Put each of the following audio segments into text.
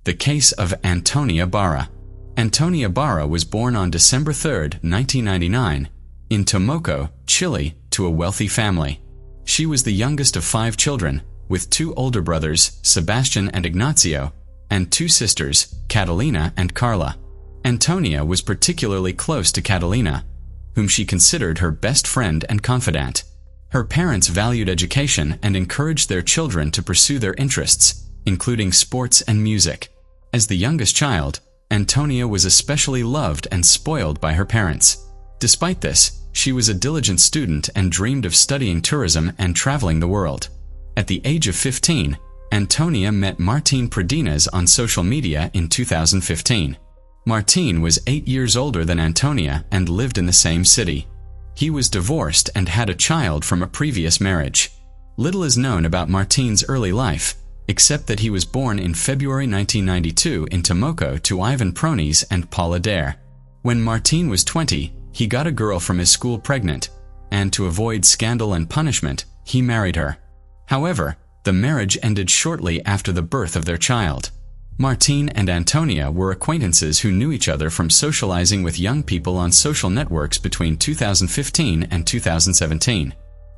The case of Antonia Bara. Antonia Bara was born on December 3, 1999, in Tomoko, Chile, to a wealthy family. She was the youngest of 5 children, with 2 older brothers, Sebastian and Ignacio, and 2 sisters, Catalina and Carla. Antonia was particularly close to Catalina, whom she considered her best friend and confidant. Her parents valued education and encouraged their children to pursue their interests, including sports and music. As the youngest child, Antonia was especially loved and spoiled by her parents. Despite this, she was a diligent student and dreamed of studying tourism and traveling the world. At the age of 15, Antonia met Martín Pradines on social media in 2015. Martín was 8 years older than Antonia and lived in the same city. He was divorced and had a child from a previous marriage. Little is known about Martín's early life, except that he was born in February 1992 in Tomoko to Ivan Pronis and Paula Dare. When Martín was 20, he got a girl from his school pregnant, and to avoid scandal and punishment, he married her. However, the marriage ended shortly after the birth of their child. Martín and Antonia were acquaintances who knew each other from socializing with young people on social networks between 2015 and 2017.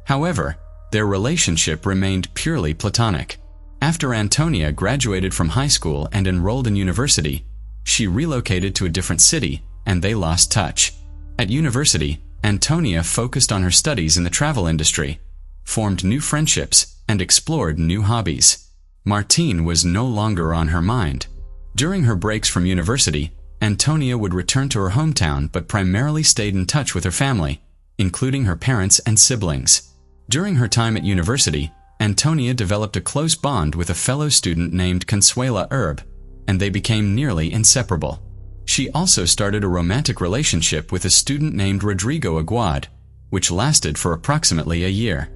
However, their relationship remained purely platonic. After Antonia graduated from high school and enrolled in university, she relocated to a different city, and they lost touch. At university, Antonia focused on her studies in the travel industry, formed new friendships, and explored new hobbies. Martín was no longer on her mind. During her breaks from university, Antonia would return to her hometown but primarily stayed in touch with her family, including her parents and siblings. During her time at university, Antonia developed a close bond with a fellow student named Consuela Herb, and they became nearly inseparable. She also started a romantic relationship with a student named Rodrigo Aguad, which lasted for approximately a year.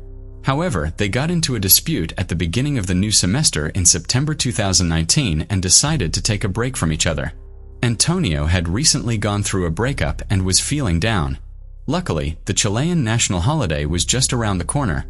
However, they got into a dispute at the beginning of the new semester in September 2019 and decided to take a break from each other. Antonio had recently gone through a breakup and was feeling down. Luckily, the Chilean national holiday was just around the corner,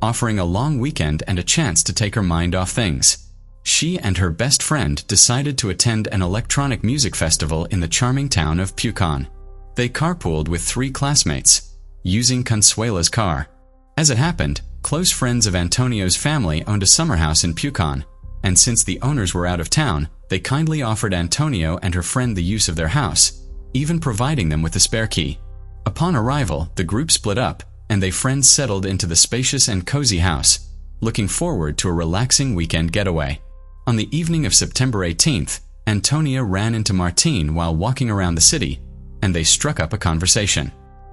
offering a long weekend and a chance to take her mind off things. She and her best friend decided to attend an electronic music festival in the charming town of Pucón. They carpooled with 3 classmates, using Consuela's car. As it happened, close friends of Antonio's family owned a summer house in Pucón, and since the owners were out of town, they kindly offered Antonio and her friend the use of their house, even providing them with a spare key. Upon arrival, the group split up, and they friends settled into the spacious and cozy house, looking forward to a relaxing weekend getaway. On the evening of September 18th, Antonia ran into Martín while walking around the city, and they struck up a conversation.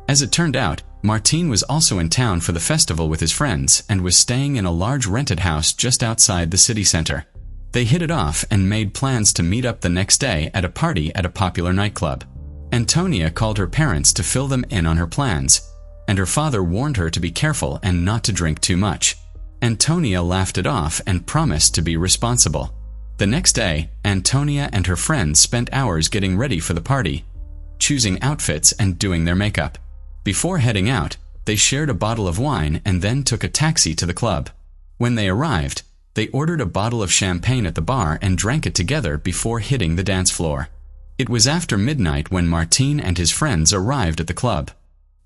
As it turned out, Martín was also in town for the festival with his friends and was staying in a large rented house just outside the city center. They hit it off and made plans to meet up the next day at a party at a popular nightclub. Antonia called her parents to fill them in on her plans, and her father warned her to be careful and not to drink too much. Antonia laughed it off and promised to be responsible. The next day, Antonia and her friends spent hours getting ready for the party, choosing outfits and doing their makeup. Before heading out, they shared a bottle of wine and then took a taxi to the club. When they arrived, they ordered a bottle of champagne at the bar and drank it together before hitting the dance floor. It was after midnight when Martín and his friends arrived at the club.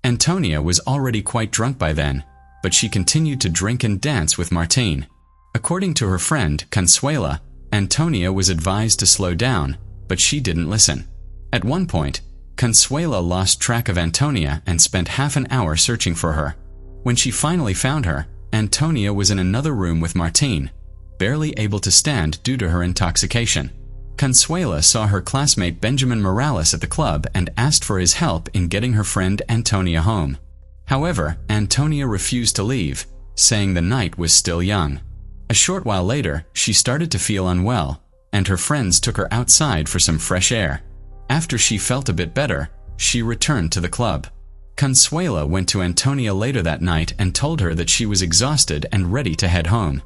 Antonia was already quite drunk by then, but she continued to drink and dance with Martín. According to her friend, Consuela, Antonia was advised to slow down, but she didn't listen. At one point, Consuela lost track of Antonia and spent half an hour searching for her. When she finally found her, Antonia was in another room with Martín, barely able to stand due to her intoxication. Consuela saw her classmate Benjamin Morales at the club and asked for his help in getting her friend Antonia home. However, Antonia refused to leave, saying the night was still young. A short while later, she started to feel unwell, and her friends took her outside for some fresh air. After she felt a bit better, she returned to the club. Consuela went to Antonia later that night and told her that she was exhausted and ready to head home.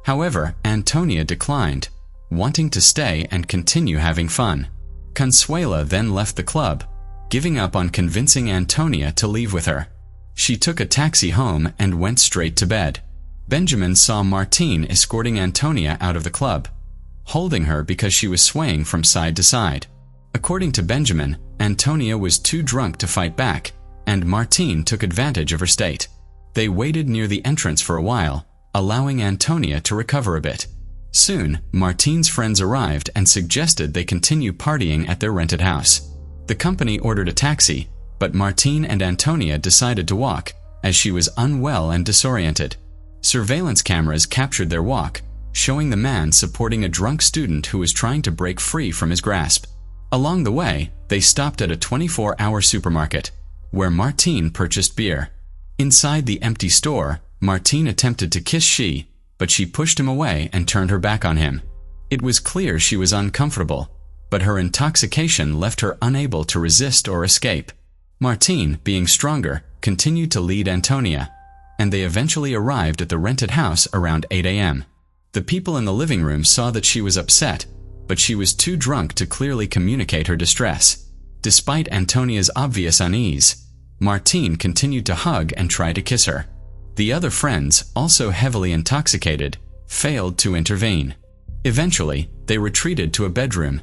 However, Antonia declined, wanting to stay and continue having fun. Consuela then left the club, giving up on convincing Antonia to leave with her. She took a taxi home and went straight to bed. Benjamin saw Martín escorting Antonia out of the club, holding her because she was swaying from side to side. According to Benjamin, Antonia was too drunk to fight back, and Martine took advantage of her state. They waited near the entrance for a while, allowing Antonia to recover a bit. Soon, Martine's friends arrived and suggested they continue partying at their rented house. The company ordered a taxi, but Martine and Antonia decided to walk, as she was unwell and disoriented. Surveillance cameras captured their walk, showing the man supporting a drunk student who was trying to break free from his grasp. Along the way, they stopped at a 24-hour supermarket, where Martine purchased beer. Inside the empty store, Martine attempted to kiss she, but she pushed him away and turned her back on him. It was clear she was uncomfortable, but her intoxication left her unable to resist or escape. Martine, being stronger, continued to lead Antonia, and they eventually arrived at the rented house around 8 a.m. The people in the living room saw that she was upset, but she was too drunk to clearly communicate her distress. Despite Antonia's obvious unease, Martine continued to hug and try to kiss her. The other friends, also heavily intoxicated, failed to intervene. Eventually, they retreated to a bedroom,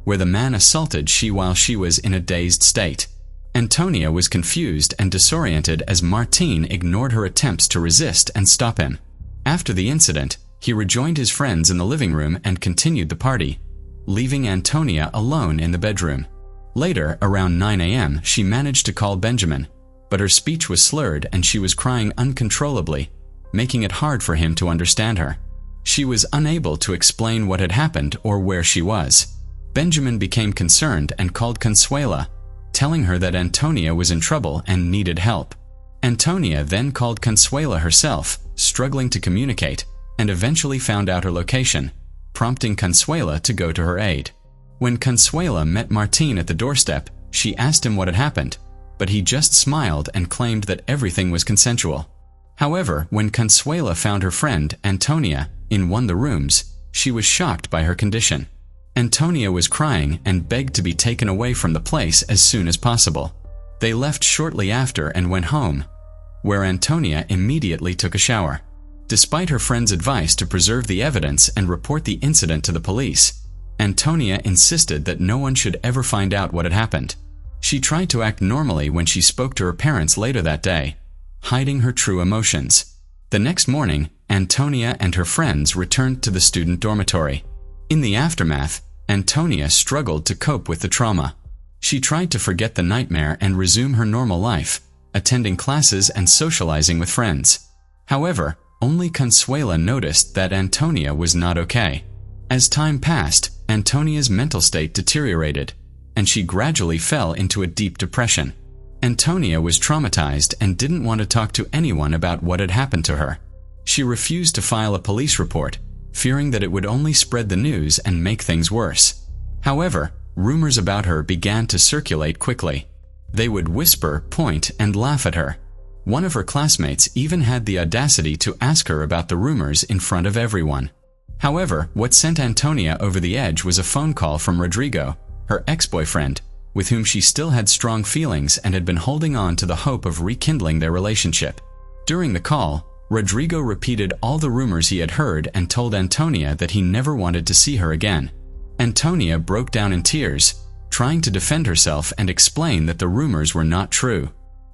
where the man assaulted she while she was in a dazed state. Antonia was confused and disoriented as Martine ignored her attempts to resist and stop him. After the incident, he rejoined his friends in the living room and continued the party, leaving Antonia alone in the bedroom. Later, around 9 a.m., she managed to call Benjamin, but her speech was slurred and she was crying uncontrollably, making it hard for him to understand her. She was unable to explain what had happened or where she was. Benjamin became concerned and called Consuela, telling her that Antonia was in trouble and needed help. Antonia then called Consuela herself, struggling to communicate, and eventually found out her location, prompting Consuela to go to her aid. When Consuela met Martine at the doorstep, she asked him what had happened, but he just smiled and claimed that everything was consensual. However, when Consuela found her friend, Antonia, in one of the rooms, she was shocked by her condition. Antonia was crying and begged to be taken away from the place as soon as possible. They left shortly after and went home, where Antonia immediately took a shower. Despite her friend's advice to preserve the evidence and report the incident to the police, Antonia insisted that no one should ever find out what had happened. She tried to act normally when she spoke to her parents later that day, hiding her true emotions. The next morning, Antonia and her friends returned to the student dormitory. In the aftermath, Antonia struggled to cope with the trauma. She tried to forget the nightmare and resume her normal life, attending classes and socializing with friends. However, only Consuela noticed that Antonia was not okay. As time passed, Antonia's mental state deteriorated, and she gradually fell into a deep depression. Antonia was traumatized and didn't want to talk to anyone about what had happened to her. She refused to file a police report, fearing that it would only spread the news and make things worse. However, rumors about her began to circulate quickly. They would whisper, point, and laugh at her. One of her classmates even had the audacity to ask her about the rumors in front of everyone. However, what sent Antonia over the edge was a phone call from Rodrigo, her ex-boyfriend, with whom she still had strong feelings and had been holding on to the hope of rekindling their relationship. During the call, Rodrigo repeated all the rumors he had heard and told Antonia that he never wanted to see her again. Antonia broke down in tears, trying to defend herself and explain that the rumors were not true.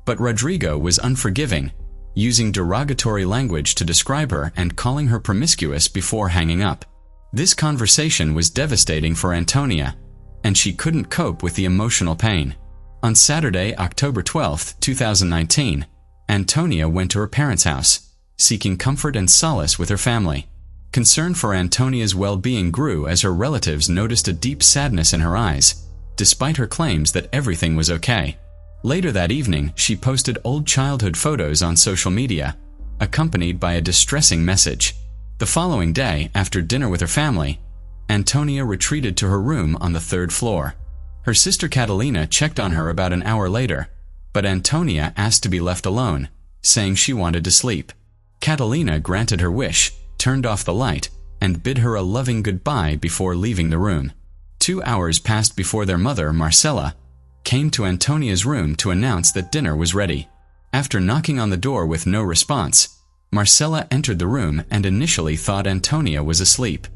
But Rodrigo was unforgiving, using derogatory language to describe her and calling her promiscuous before hanging up. This conversation was devastating for Antonia, and she couldn't cope with the emotional pain. On Saturday, October 12, 2019, Antonia went to her parents' house, seeking comfort and solace with her family. Concern for Antonia's well-being grew as her relatives noticed a deep sadness in her eyes, despite her claims that everything was okay. Later that evening, she posted old childhood photos on social media, accompanied by a distressing message. The following day, after dinner with her family, Antonia retreated to her room on the 3rd floor. Her sister Catalina checked on her about an hour later, but Antonia asked to be left alone, saying she wanted to sleep. Catalina granted her wish, turned off the light, and bid her a loving goodbye before leaving the room. 2 hours passed before their mother, Marcela, came to Antonia's room to announce that dinner was ready. After knocking on the door with no response, Marcela entered the room and initially thought Antonia was asleep.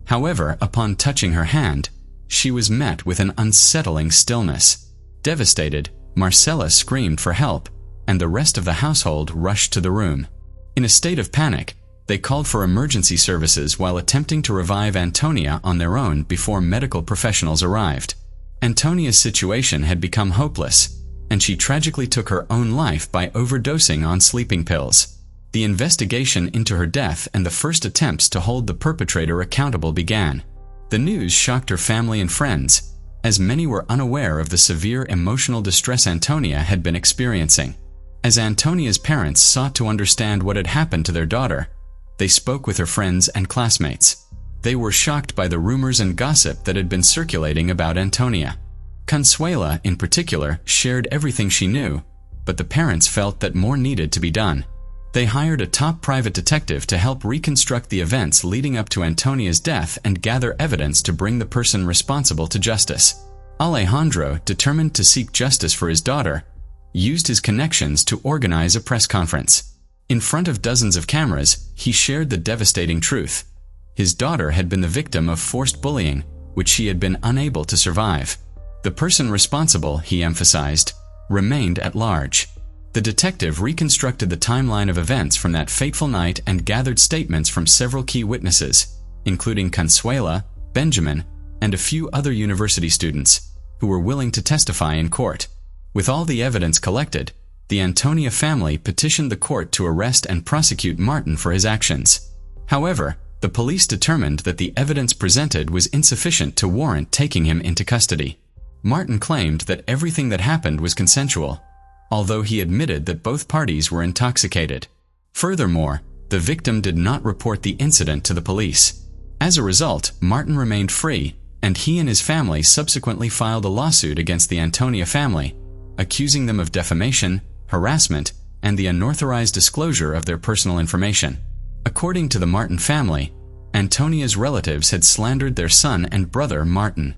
However, upon touching her hand, she was met with an unsettling stillness. Devastated, Marcella screamed for help, and the rest of the household rushed to the room. In a state of panic, they called for emergency services while attempting to revive Antonia on their own before medical professionals arrived. Antonia's situation had become hopeless, and she tragically took her own life by overdosing on sleeping pills. The investigation into her death and the first attempts to hold the perpetrator accountable began. The news shocked her family and friends, as many were unaware of the severe emotional distress Antonia had been experiencing. As Antonia's parents sought to understand what had happened to their daughter, they spoke with her friends and classmates. They were shocked by the rumors and gossip that had been circulating about Antonia. Consuela, in particular, shared everything she knew, but the parents felt that more needed to be done. They hired a top private detective to help reconstruct the events leading up to Antonia's death and gather evidence to bring the person responsible to justice. Alejandro, determined to seek justice for his daughter, used his connections to organize a press conference. In front of dozens of cameras, he shared the devastating truth. His daughter had been the victim of forced bullying, which she had been unable to survive. The person responsible, he emphasized, remained at large. The detective reconstructed the timeline of events from that fateful night and gathered statements from several key witnesses, including Consuela, Benjamin, and a few other university students, who were willing to testify in court. With all the evidence collected, the Antonia family petitioned the court to arrest and prosecute Martin for his actions. However, the police determined that the evidence presented was insufficient to warrant taking him into custody. Martin claimed that everything that happened was consensual, although he admitted that both parties were intoxicated. Furthermore, the victim did not report the incident to the police. As a result, Martin remained free, and he and his family subsequently filed a lawsuit against the Antonia family, accusing them of defamation, harassment, and the unauthorized disclosure of their personal information. According to the Martin family, Antonia's relatives had slandered their son and brother Martin.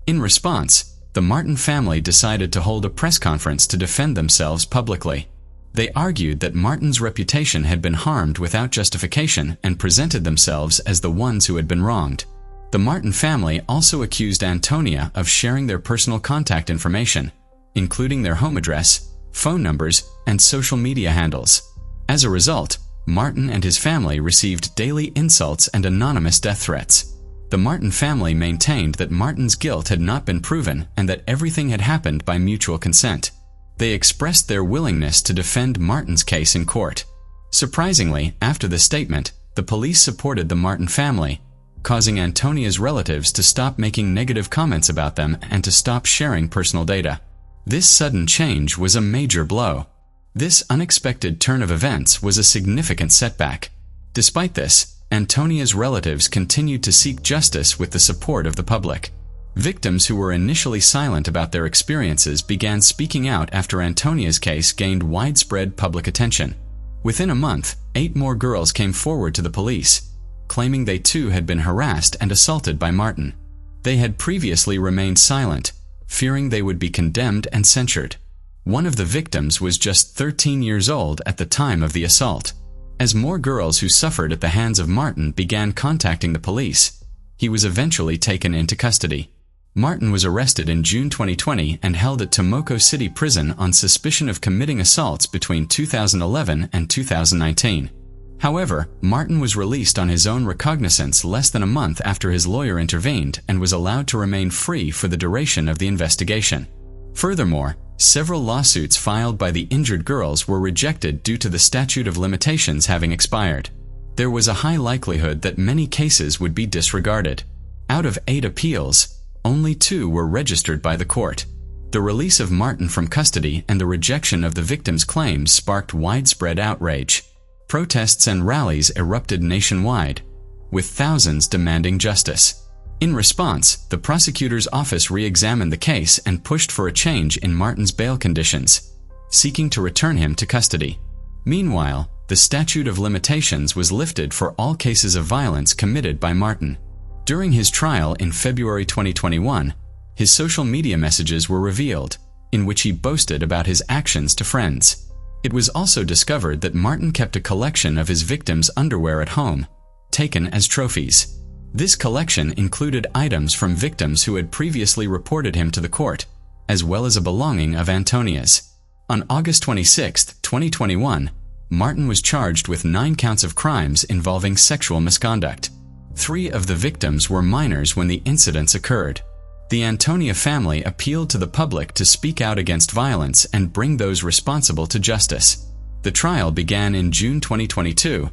In response, the Martin family decided to hold a press conference to defend themselves publicly. They argued that Martin's reputation had been harmed without justification and presented themselves as the ones who had been wronged. The Martin family also accused Antonia of sharing their personal contact information, including their home address, phone numbers, and social media handles. As a result, Martin and his family received daily insults and anonymous death threats. The Martin family maintained that Martin's guilt had not been proven and that everything had happened by mutual consent. They expressed their willingness to defend Martin's case in court. Surprisingly, after the statement, the police supported the Martin family, causing Antonia's relatives to stop making negative comments about them and to stop sharing personal data. This sudden change was a major blow. This unexpected turn of events was a significant setback. Despite this, Antonia's relatives continued to seek justice with the support of the public. Victims who were initially silent about their experiences began speaking out after Antonia's case gained widespread public attention. Within a month, 8 more girls came forward to the police, claiming they too had been harassed and assaulted by Martin. They had previously remained silent, fearing they would be condemned and censured. One of the victims was just 13 years old at the time of the assault. As more girls who suffered at the hands of Martin began contacting the police, he was eventually taken into custody. Martin was arrested in June 2020 and held at Tomoko City Prison on suspicion of committing assaults between 2011 and 2019. However, Martin was released on his own recognizance less than a month after his lawyer intervened and was allowed to remain free for the duration of the investigation. Furthermore, several lawsuits filed by the injured girls were rejected due to the statute of limitations having expired. There was a high likelihood that many cases would be disregarded. Out of 8 appeals, only 2 were registered by the court. The release of Martin from custody and the rejection of the victim's claims sparked widespread outrage. Protests and rallies erupted nationwide, with thousands demanding justice. In response, the prosecutor's office re-examined the case and pushed for a change in Martin's bail conditions, seeking to return him to custody. Meanwhile, the statute of limitations was lifted for all cases of violence committed by Martin. During his trial in February 2021, his social media messages were revealed, in which he boasted about his actions to friends. It was also discovered that Martin kept a collection of his victims' underwear at home, taken as trophies. This collection included items from victims who had previously reported him to the court, as well as a belonging of Antonia's. On August 26, 2021, Martin was charged with 9 counts of crimes involving sexual misconduct. 3 of the victims were minors when the incidents occurred. The Antonia family appealed to the public to speak out against violence and bring those responsible to justice. The trial began in June 2022,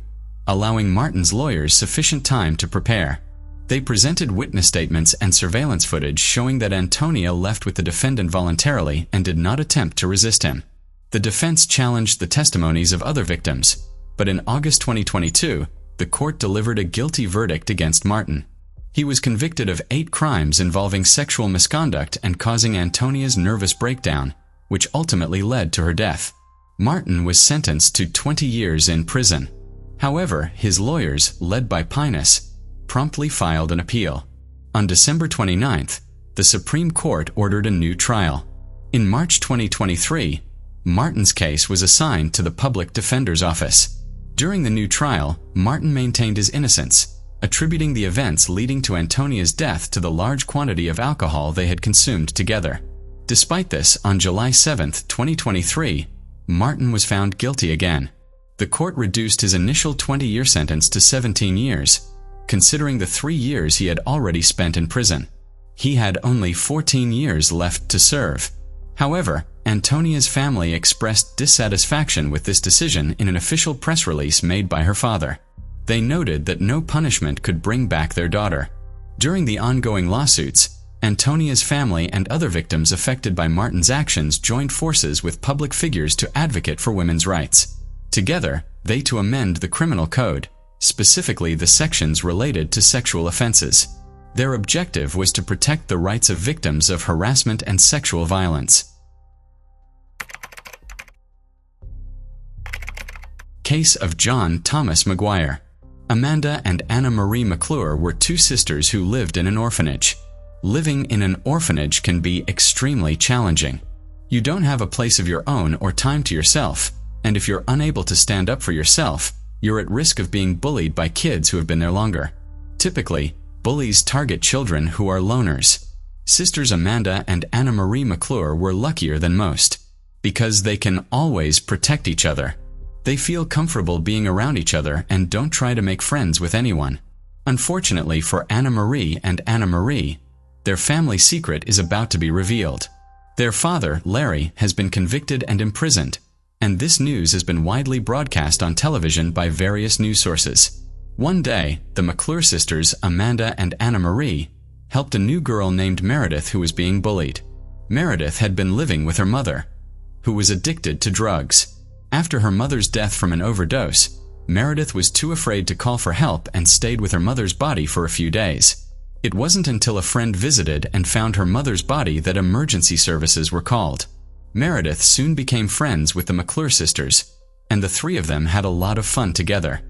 allowing Martin's lawyers sufficient time to prepare. They presented witness statements and surveillance footage showing that Antonia left with the defendant voluntarily and did not attempt to resist him. The defense challenged the testimonies of other victims, but in August 2022, the court delivered a guilty verdict against Martin. He was convicted of 8 crimes involving sexual misconduct and causing Antonia's nervous breakdown, which ultimately led to her death. Martin was sentenced to 20 years in prison. However, his lawyers, led by Pinus, promptly filed an appeal. On December 29th, the Supreme Court ordered a new trial. In March 2023, Martin's case was assigned to the Public Defender's Office. During the new trial, Martin maintained his innocence, attributing the events leading to Antonia's death to the large quantity of alcohol they had consumed together. Despite this, on July 7, 2023, Martin was found guilty again. The court reduced his initial 20-year sentence to 17 years, considering the 3 years he had already spent in prison. He had only 14 years left to serve. However, Antonia's family expressed dissatisfaction with this decision in an official press release made by her father. They noted that no punishment could bring back their daughter. During the ongoing lawsuits, Antonia's family and other victims affected by Martin's actions joined forces with public figures to advocate for women's rights. Together, they to amend the criminal code, specifically the sections related to sexual offenses. Their objective was to protect the rights of victims of harassment and sexual violence. Case of John Thomas McGuire. Amanda and Anna Marie McClure were 2 sisters who lived in an orphanage. Living in an orphanage can be extremely challenging. You don't have a place of your own or time to yourself, and if you're unable to stand up for yourself, you're at risk of being bullied by kids who have been there longer. Typically, bullies target children who are loners. Sisters Amanda and Anna Marie McClure were luckier than most, because they can always protect each other. They feel comfortable being around each other and don't try to make friends with anyone. Unfortunately for Anna Marie and Anna Marie, their family secret is about to be revealed. Their father, Larry, has been convicted and imprisoned, and this news has been widely broadcast on television by various news sources. One day, the McClure sisters, Amanda and Anna Marie, helped a new girl named Meredith who was being bullied. Meredith had been living with her mother, who was addicted to drugs. After her mother's death from an overdose, Meredith was too afraid to call for help and stayed with her mother's body for a few days. It wasn't until a friend visited and found her mother's body that emergency services were called. Meredith soon became friends with the McClure sisters, and the 3 of them had a lot of fun together.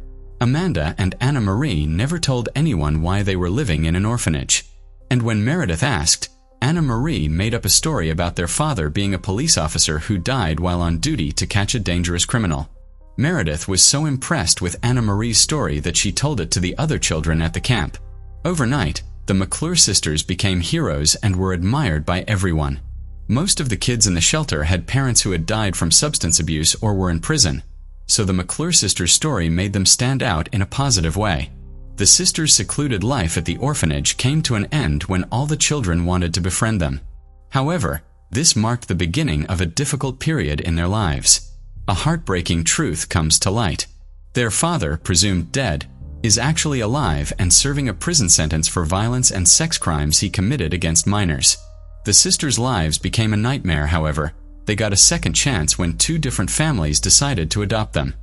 Amanda and Anna Marie never told anyone why they were living in an orphanage. And when Meredith asked, Anna Marie made up a story about their father being a police officer who died while on duty to catch a dangerous criminal. Meredith was so impressed with Anna Marie's story that she told it to the other children at the camp. Overnight, the McClure sisters became heroes and were admired by everyone. Most of the kids in the shelter had parents who had died from substance abuse or were in prison, so the McClure sisters' story made them stand out in a positive way. The sisters' secluded life at the orphanage came to an end when all the children wanted to befriend them. However, this marked the beginning of a difficult period in their lives. A heartbreaking truth comes to light. Their father, presumed dead, is actually alive and serving a prison sentence for violence and sex crimes he committed against minors. The sisters' lives became a nightmare, however. They got a second chance when 2 different families decided to adopt them.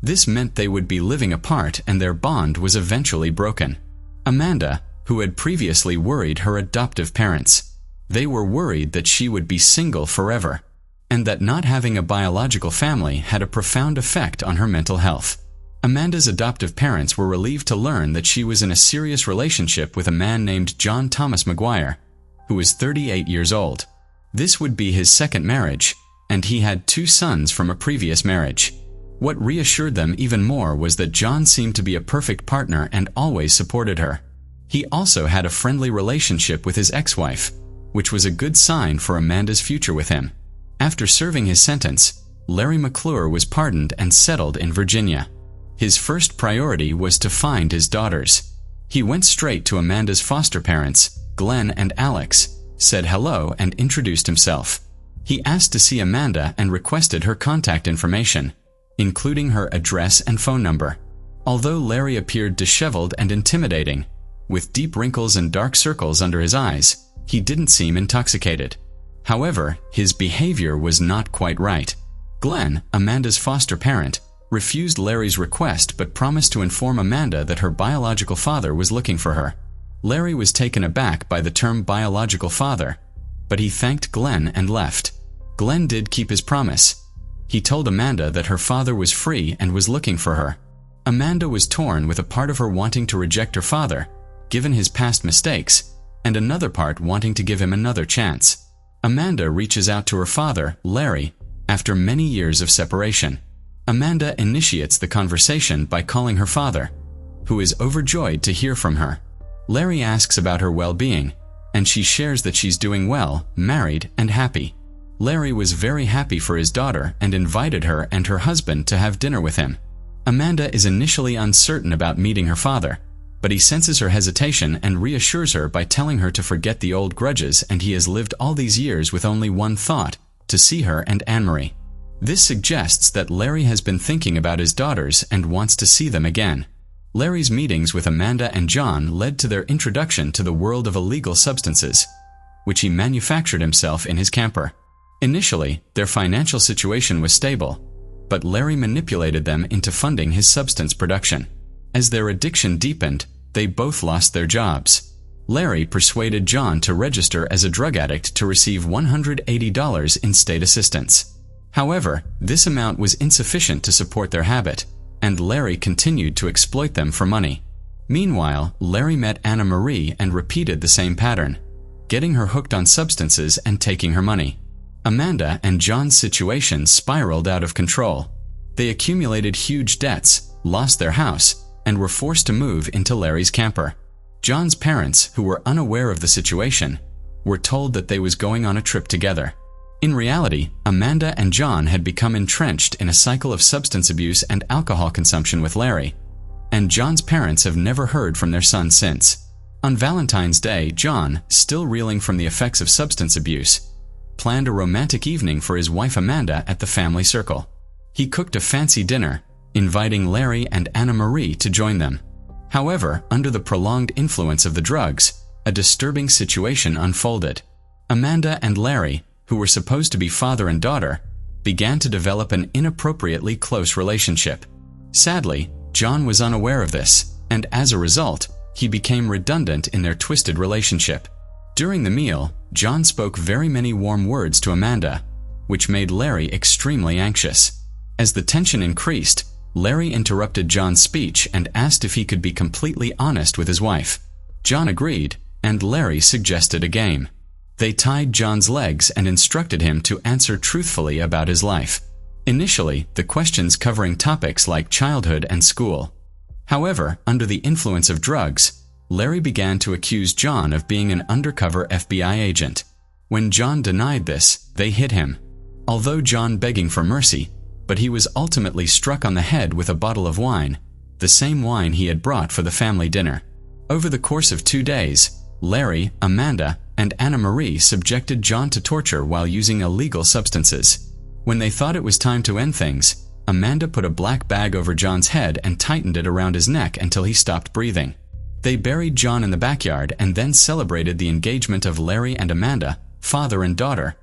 This meant they would be living apart and their bond was eventually broken. Amanda, who had previously worried her adoptive parents. They were worried that she would be single forever, and that not having a biological family had a profound effect on her mental health. Amanda's adoptive parents were relieved to learn that she was in a serious relationship with a man named John Thomas McGuire, who was 38 years old. This would be his second marriage, and he had 2 sons from a previous marriage. What reassured them even more was that John seemed to be a perfect partner and always supported her. He also had a friendly relationship with his ex-wife, which was a good sign for Amanda's future with him. After serving his sentence, Larry McClure was pardoned and settled in Virginia. His first priority was to find his daughters. He went straight to Amanda's foster parents, Glenn and Alex, said hello and introduced himself. He asked to see Amanda and requested her contact information, including her address and phone number. Although Larry appeared disheveled and intimidating, with deep wrinkles and dark circles under his eyes, he didn't seem intoxicated. However, his behavior was not quite right. Glenn, Amanda's foster parent, refused Larry's request but promised to inform Amanda that her biological father was looking for her. Larry was taken aback by the term biological father, but he thanked Glenn and left. Glenn did keep his promise. He told Amanda that her father was free and was looking for her. Amanda was torn, with a part of her wanting to reject her father, given his past mistakes, and another part wanting to give him another chance. Amanda reaches out to her father, Larry, after many years of separation. Amanda initiates the conversation by calling her father, who is overjoyed to hear from her. Larry asks about her well-being, and she shares that she's doing well, married, and happy. Larry was very happy for his daughter and invited her and her husband to have dinner with him. Amanda is initially uncertain about meeting her father, but he senses her hesitation and reassures her by telling her to forget the old grudges, and he has lived all these years with only one thought: to see her and Anne-Marie. This suggests that Larry has been thinking about his daughters and wants to see them again. Larry's meetings with Amanda and John led to their introduction to the world of illegal substances, which he manufactured himself in his camper. Initially, their financial situation was stable, but Larry manipulated them into funding his substance production. As their addiction deepened, they both lost their jobs. Larry persuaded John to register as a drug addict to receive $180 in state assistance. However, this amount was insufficient to support their habit, and Larry continued to exploit them for money. Meanwhile, Larry met Anne-Marie and repeated the same pattern, getting her hooked on substances and taking her money. Amanda and John's situation spiraled out of control. They accumulated huge debts, lost their house, and were forced to move into Larry's camper. John's parents, who were unaware of the situation, were told that they was going on a trip together. In reality, Amanda and John had become entrenched in a cycle of substance abuse and alcohol consumption with Larry, and John's parents have never heard from their son since. On Valentine's Day, John, still reeling from the effects of substance abuse, planned a romantic evening for his wife Amanda at the family circle. He cooked a fancy dinner, inviting Larry and Anne-Marie to join them. However, under the prolonged influence of the drugs, a disturbing situation unfolded. Amanda and Larry, who were supposed to be father and daughter, began to develop an inappropriately close relationship. Sadly, John was unaware of this, and as a result, he became redundant in their twisted relationship. During the meal, John spoke very many warm words to Amanda, which made Larry extremely anxious. As the tension increased, Larry interrupted John's speech and asked if he could be completely honest with his wife. John agreed, and Larry suggested a game. They tied John's legs and instructed him to answer truthfully about his life. Initially, the questions covering topics like childhood and school. However, under the influence of drugs, Larry began to accuse John of being an undercover FBI agent. When John denied this, they hit him. Although John begging for mercy, but he was ultimately struck on the head with a bottle of wine, the same wine he had brought for the family dinner. Over the course of 2 days, Larry, Amanda, and Anne-Marie subjected John to torture while using illegal substances. When they thought it was time to end things, Amanda put a black bag over John's head and tightened it around his neck until he stopped breathing. They buried John in the backyard and then celebrated the engagement of Larry and Amanda, father and daughter,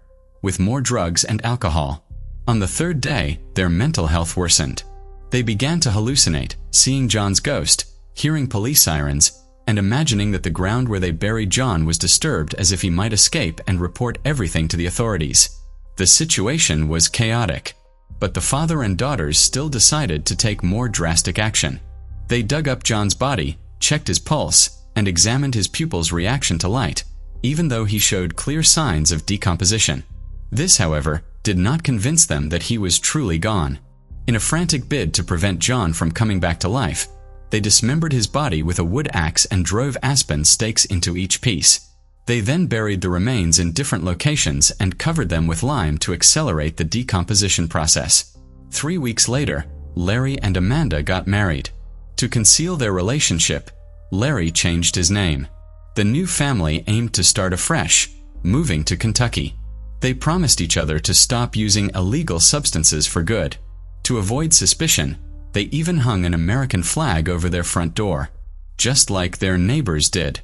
with more drugs and alcohol. On the 3rd day, their mental health worsened. They began to hallucinate, seeing John's ghost, hearing police sirens, and imagining that the ground where they buried John was disturbed as if he might escape and report everything to the authorities. The situation was chaotic, but the father and daughters still decided to take more drastic action. They dug up John's body, checked his pulse, and examined his pupils' reaction to light, even though he showed clear signs of decomposition. This, however, did not convince them that he was truly gone. In a frantic bid to prevent John from coming back to life, They dismembered his body with a wood axe and drove aspen stakes into each piece. They then buried the remains in different locations and covered them with lime to accelerate the decomposition process. 3 weeks later, Larry and Amanda got married. To conceal their relationship, Larry changed his name. The new family aimed to start afresh, moving to Kentucky. They promised each other to stop using illegal substances for good. To avoid suspicion, they even hung an American flag over their front door, just like their neighbors did.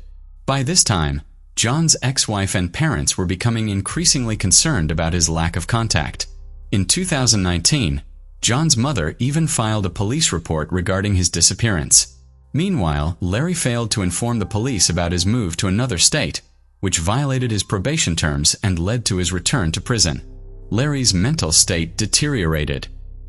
By this time, John's ex-wife and parents were becoming increasingly concerned about his lack of contact. In 2019, John's mother even filed a police report regarding his disappearance. Meanwhile, Larry failed to inform the police about his move to another state, which violated his probation terms and led to his return to prison. Larry's mental state deteriorated,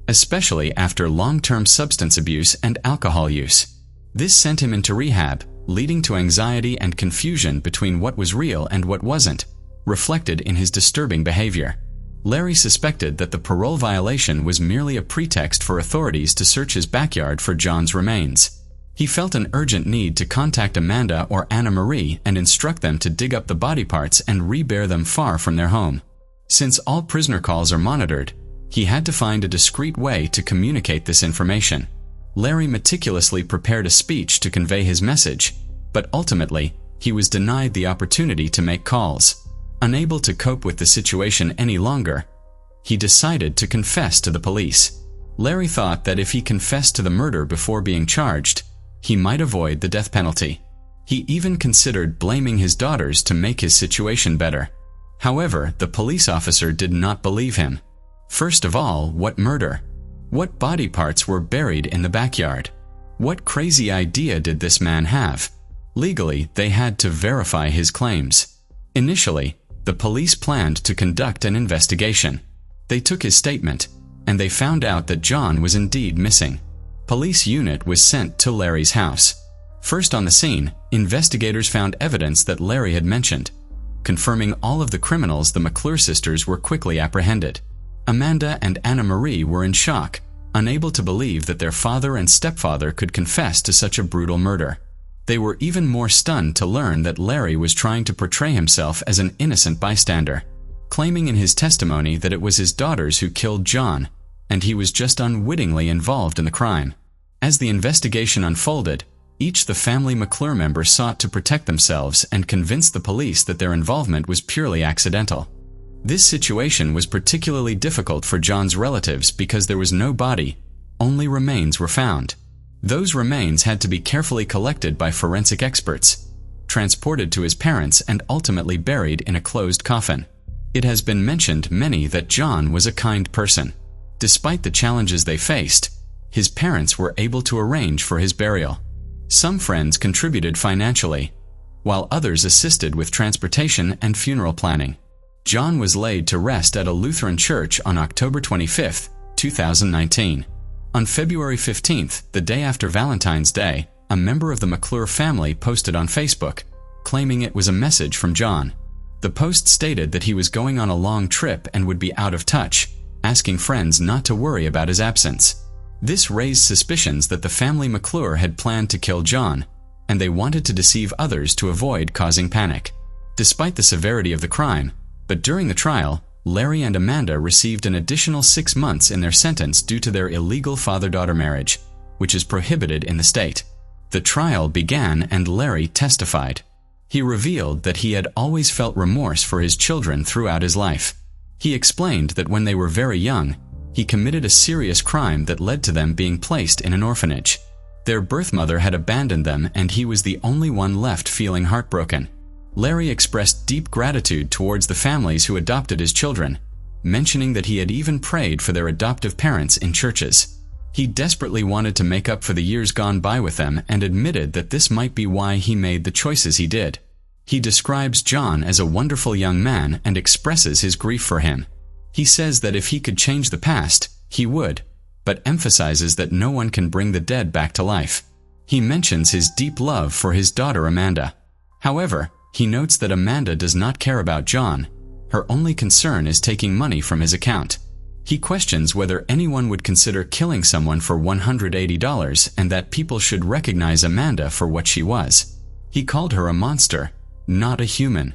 especially after long-term substance abuse and alcohol use. This sent him into rehab, leading to anxiety and confusion between what was real and what wasn't, reflected in his disturbing behavior. Larry suspected that the parole violation was merely a pretext for authorities to search his backyard for John's remains. He felt an urgent need to contact Amanda or Anna Marie and instruct them to dig up the body parts and rebury them far from their home. Since all prisoner calls are monitored, he had to find a discreet way to communicate this information. Larry meticulously prepared a speech to convey his message, but ultimately, he was denied the opportunity to make calls. Unable to cope with the situation any longer, he decided to confess to the police. Larry thought that if he confessed to the murder before being charged, he might avoid the death penalty. He even considered blaming his daughters to make his situation better. However, the police officer did not believe him. First of all, what murder? What body parts were buried in the backyard? What crazy idea did this man have? Legally, they had to verify his claims. Initially, the police planned to conduct an investigation. They took his statement, and they found out that John was indeed missing. Police unit was sent to Larry's house. First on the scene, investigators found evidence that Larry had mentioned. Confirming all of the criminals, the McClure sisters were quickly apprehended. Amanda and Anna Marie were in shock, unable to believe that their father and stepfather could confess to such a brutal murder. They were even more stunned to learn that Larry was trying to portray himself as an innocent bystander, claiming in his testimony that it was his daughters who killed John, and he was just unwittingly involved in the crime. As the investigation unfolded, each the family McClure member sought to protect themselves and convince the police that their involvement was purely accidental. This situation was particularly difficult for John's relatives because there was no body, only remains were found. Those remains had to be carefully collected by forensic experts, transported to his parents and ultimately buried in a closed coffin. It has been mentioned many that John was a kind person. Despite the challenges they faced, his parents were able to arrange for his burial. Some friends contributed financially, while others assisted with transportation and funeral planning. John was laid to rest at a Lutheran church on October 25, 2019. On February 15th, the day after Valentine's Day, a member of the McClure family posted on Facebook, claiming it was a message from John. The post stated that he was going on a long trip and would be out of touch, asking friends not to worry about his absence. This raised suspicions that the family McClure had planned to kill John, and they wanted to deceive others to avoid causing panic. Despite the severity of the crime, but during the trial, Larry and Amanda received an additional 6 months in their sentence due to their illegal father-daughter marriage, which is prohibited in the state. The trial began and Larry testified. He revealed that he had always felt remorse for his children throughout his life. He explained that when they were very young, he committed a serious crime that led to them being placed in an orphanage. Their birth mother had abandoned them and he was the only one left feeling heartbroken. Larry expressed deep gratitude towards the families who adopted his children, mentioning that he had even prayed for their adoptive parents in churches. He desperately wanted to make up for the years gone by with them and admitted that this might be why he made the choices he did. He describes John as a wonderful young man and expresses his grief for him. He says that if he could change the past, he would, but emphasizes that no one can bring the dead back to life. He mentions his deep love for his daughter Amanda. However, he notes that Amanda does not care about John. Her only concern is taking money from his account. He questions whether anyone would consider killing someone for $180 and that people should recognize Amanda for what she was. He called her a monster, not a human.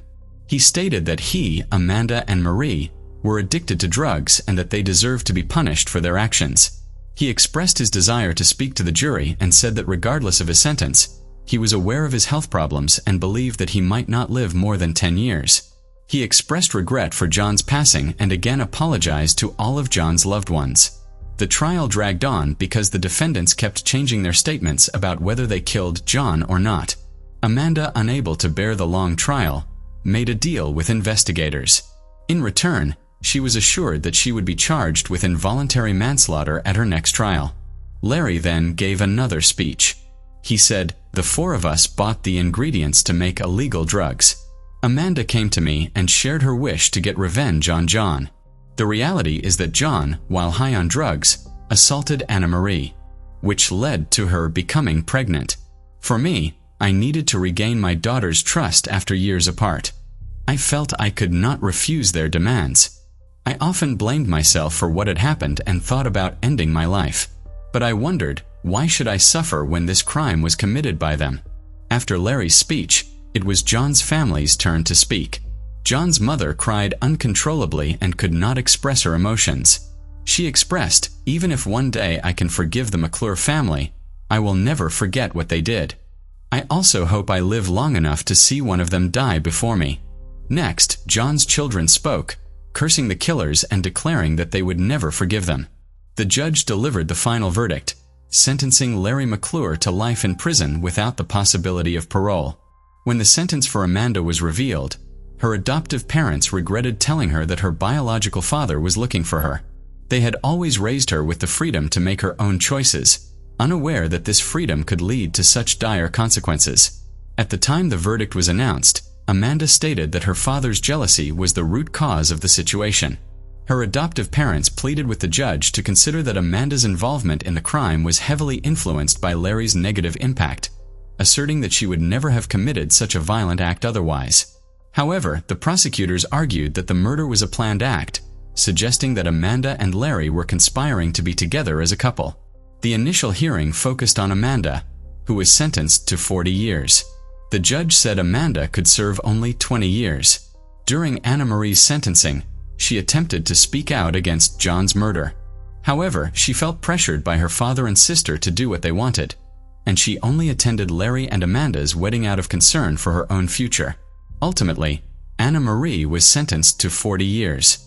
He stated that he, Amanda, and Marie were addicted to drugs and that they deserved to be punished for their actions. He expressed his desire to speak to the jury and said that regardless of his sentence, he was aware of his health problems and believed that he might not live more than 10 years. He expressed regret for John's passing and again apologized to all of John's loved ones. The trial dragged on because the defendants kept changing their statements about whether they killed John or not. Amanda, unable to bear the long trial, made a deal with investigators. In return, she was assured that she would be charged with involuntary manslaughter at her next trial. Larry then gave another speech. He said, "The four of us bought the ingredients to make illegal drugs. Amanda came to me and shared her wish to get revenge on John. The reality is that John, while high on drugs, assaulted Anna Marie, which led to her becoming pregnant. For me, I needed to regain my daughter's trust after years apart. I felt I could not refuse their demands. I often blamed myself for what had happened and thought about ending my life. But I wondered, why should I suffer when this crime was committed by them?" After Larry's speech, it was John's family's turn to speak. John's mother cried uncontrollably and could not express her emotions. She expressed, "Even if one day I can forgive the McClure family, I will never forget what they did. I also hope I live long enough to see one of them die before me." Next, John's children spoke, cursing the killers and declaring that they would never forgive them. The judge delivered the final verdict, sentencing Larry McClure to life in prison without the possibility of parole. When the sentence for Amanda was revealed, her adoptive parents regretted telling her that her biological father was looking for her. They had always raised her with the freedom to make her own choices, unaware that this freedom could lead to such dire consequences. At the time the verdict was announced, Amanda stated that her father's jealousy was the root cause of the situation. Her adoptive parents pleaded with the judge to consider that Amanda's involvement in the crime was heavily influenced by Larry's negative impact, asserting that she would never have committed such a violent act otherwise. However, the prosecutors argued that the murder was a planned act, suggesting that Amanda and Larry were conspiring to be together as a couple. The initial hearing focused on Amanda, who was sentenced to 40 years. The judge said Amanda could serve only 20 years. During Anna Marie's sentencing, she attempted to speak out against John's murder. However, she felt pressured by her father and sister to do what they wanted, and she only attended Larry and Amanda's wedding out of concern for her own future. Ultimately, Anna Marie was sentenced to 40 years.